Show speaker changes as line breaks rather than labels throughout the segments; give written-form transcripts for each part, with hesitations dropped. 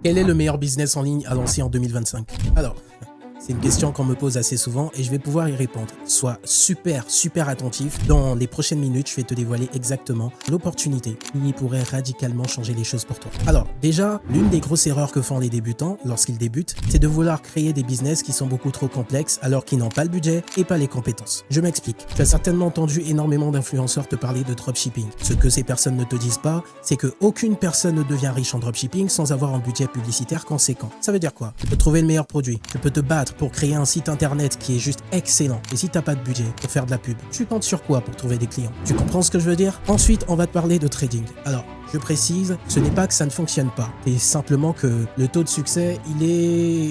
Quel est le meilleur business en ligne à lancer en 2025? Alors, c'est une question qu'on me pose assez souvent et je vais pouvoir y répondre. Sois super attentif. Dans les prochaines minutes, je vais te dévoiler exactement l'opportunité qui pourrait radicalement changer les choses pour toi. Alors, déjà, l'une des grosses erreurs que font les débutants lorsqu'ils débutent, c'est de vouloir créer des business qui sont beaucoup trop complexes alors qu'ils n'ont pas le budget et pas les compétences. Je m'explique. Tu as certainement entendu énormément d'influenceurs te parler de dropshipping. Ce que ces personnes ne te disent pas, c'est qu'aucune personne ne devient riche en dropshipping sans avoir un budget publicitaire conséquent. Ça veut dire quoi? Tu peux trouver le meilleur produit, tu peux te battre pour créer un site internet qui est juste excellent. Et si tu n'as pas de budget pour faire de la pub, tu comptes sur quoi pour trouver des clients? Tu comprends ce que je veux dire? Ensuite, on va te parler de trading. Alors, je précise, ce n'est pas que ça ne fonctionne pas. C'est simplement que le taux de succès, il est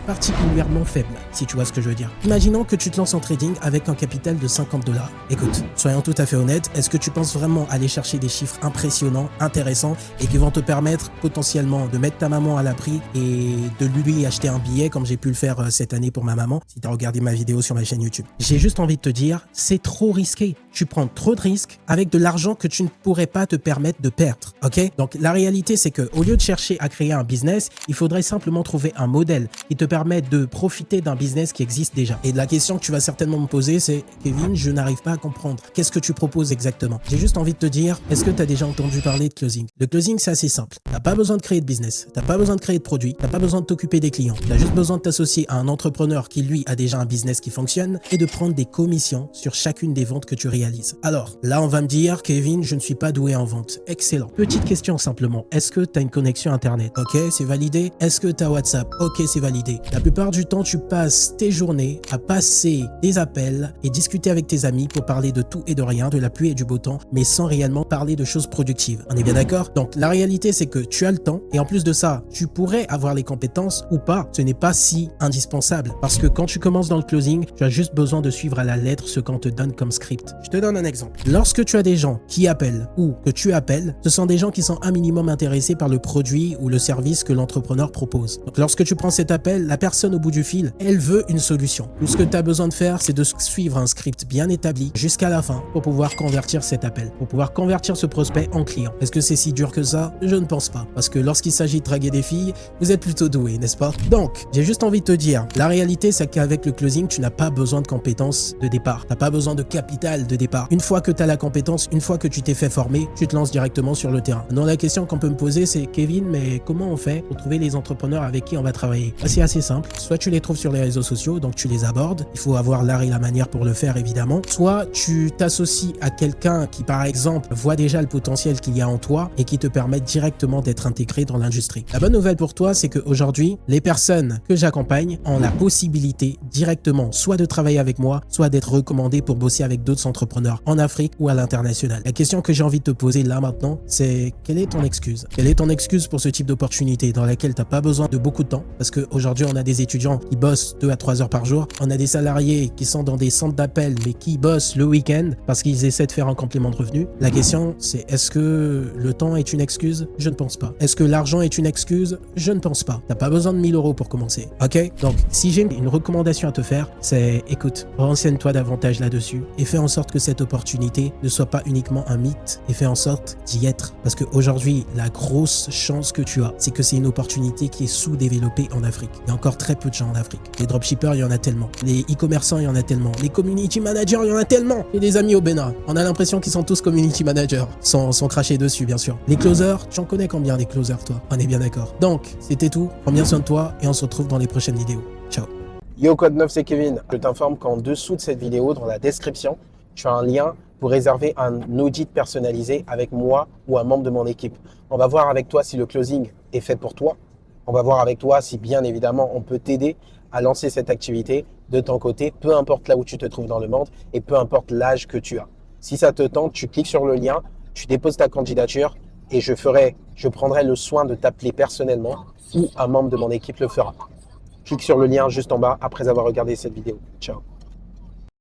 particulièrement faible, si tu vois ce que je veux dire. Imaginons que tu te lances en trading avec un capital de 50 $. Écoute, soyons tout à fait honnêtes, est-ce que tu penses vraiment aller chercher des chiffres impressionnants, intéressants et qui vont te permettre potentiellement de mettre ta maman à l'abri et de lui acheter un billet comme j'ai pu le faire cette année pour ma maman, si tu as regardé ma vidéo sur ma chaîne YouTube? J'ai juste envie de te dire, c'est trop risqué. Tu prends trop de risques avec de l'argent que tu ne pourrais pas te permettre de perdre, ok? Donc la réalité, c'est que au lieu de chercher à créer un business, il faudrait simplement trouver un modèle qui te permette de profiter d'un business qui existe déjà. Et la question que tu vas certainement me poser, c'est Kevin, je n'arrive pas à comprendre. Qu'est-ce que tu proposes exactement? J'ai juste envie de te dire, est-ce que tu as déjà entendu parler de closing? Le closing, c'est assez simple. Tu n'as pas besoin de créer de business, tu n'as pas besoin de créer de produits, tu n'as pas besoin de t'occuper des clients. Tu as juste besoin de t'associer à un entrepreneur qui, lui, a déjà un business qui fonctionne et de prendre des commissions sur chacune des ventes que tu réalises. Alors, là, on va me dire, Kevin, je ne suis pas doué en vente. Excellent. Petite question simplement. Est-ce que tu as une connexion Internet? Ok, c'est validé. Est-ce que tu as WhatsApp? Ok, c'est validé. La plupart du temps, tu passes tes journées à passer des appels et discuter avec tes amis pour parler de tout et de rien, de la pluie et du beau temps, mais sans réellement parler de choses productives. On est bien d'accord? Donc, la réalité, c'est que tu as le temps et en plus de ça, tu pourrais avoir les compétences ou pas. Ce n'est pas si indispensable parce que quand tu commences dans le closing, tu as juste besoin de suivre à la lettre ce qu'on te donne comme script. Je te donne un exemple. Lorsque tu as des gens qui appellent ou que tu appelles, ce sont des gens qui sont un minimum intéressés par le produit ou le service que l'entrepreneur propose. Donc, lorsque tu prends cet appel, la personne au bout du fil, elle veut une solution. Tout ce que tu as besoin de faire, c'est de suivre un script bien établi jusqu'à la fin pour pouvoir convertir cet appel, pour pouvoir convertir ce prospect en client. Est-ce que c'est si dur que ça? Je ne pense pas. Parce que lorsqu'il s'agit de draguer des filles, vous êtes plutôt doué, n'est-ce pas? Donc, j'ai juste envie de te dire, la réalité, c'est qu'avec le closing, tu n'as pas besoin de compétences de départ. Tu n'as pas besoin de capital de départ. Une fois que tu as la compétence, une fois que tu t'es fait former, tu te lances directement sur le terrain. Donc, la question qu'on peut me poser, c'est Kevin, mais comment on fait pour trouver les entrepreneurs avec qui on va travailler? C'est assez simple. Soit tu les trouves sur les réseaux sociaux, donc tu les abordes. Il faut avoir l'art et la manière pour le faire, évidemment. Soit tu t'associes à quelqu'un qui, par exemple, voit déjà le potentiel qu'il y a en toi et qui te permet directement d'être intégré dans l'industrie. La bonne nouvelle pour toi, c'est qu'aujourd'hui, les personnes que j'accompagne ont la possibilité directement soit de travailler avec moi, soit d'être recommandées pour bosser avec d'autres entrepreneurs en Afrique ou à l'international. La question que j'ai envie de te poser là maintenant, c'est quelle est ton excuse? Quelle est ton excuse pour ce type d'opportunité dans laquelle tu n'as pas besoin de beaucoup de temps? Parce qu'aujourd'hui, on a des étudiants qui bossent 2 à 3 heures par jour. On a des salariés qui sont dans des centres d'appel mais qui bossent le week-end parce qu'ils essaient de faire un complément de revenu. La question, c'est est-ce que le temps est une excuse? Je ne pense pas. Est-ce que l'argent est une excuse? Je ne pense pas. T'as pas besoin de 1000 € pour commencer. Ok? Donc, si j'ai une recommandation à te faire, c'est écoute, renseigne-toi davantage là-dessus et fais en sorte que cette opportunité ne soit pas uniquement un mythe et fais en sorte d'y être. Parce qu'aujourd'hui, la grosse chance que tu as, c'est que c'est une opportunité qui est sous-développée en Afrique. Il y a encore très peu de gens en Afrique. Les dropshippers, il y en a tellement. Les e-commerçants, il y en a tellement. Les community managers, il y en a tellement. J'ai des amis au Bénin. On a l'impression qu'ils sont tous community managers. Sans cracher dessus, bien sûr. Les closers, tu en connais combien des closers, toi? On est bien d'accord. Donc, c'était tout. Prends bien soin de toi et on se retrouve dans les prochaines vidéos. Ciao.
Yo, Code 9, c'est Kevin. Je t'informe qu'en dessous de cette vidéo, dans la description, tu as un lien pour réserver un audit personnalisé avec moi ou un membre de mon équipe. On va voir avec toi si le closing est fait pour toi. On va voir avec toi si, bien évidemment, on peut t'aider à lancer cette activité de ton côté, peu importe là où tu te trouves dans le monde et peu importe l'âge que tu as. Si ça te tente, tu cliques sur le lien, tu déposes ta candidature et je prendrai le soin de t'appeler personnellement ou un membre de mon équipe le fera. Clique sur le lien juste en bas après avoir regardé cette vidéo. Ciao.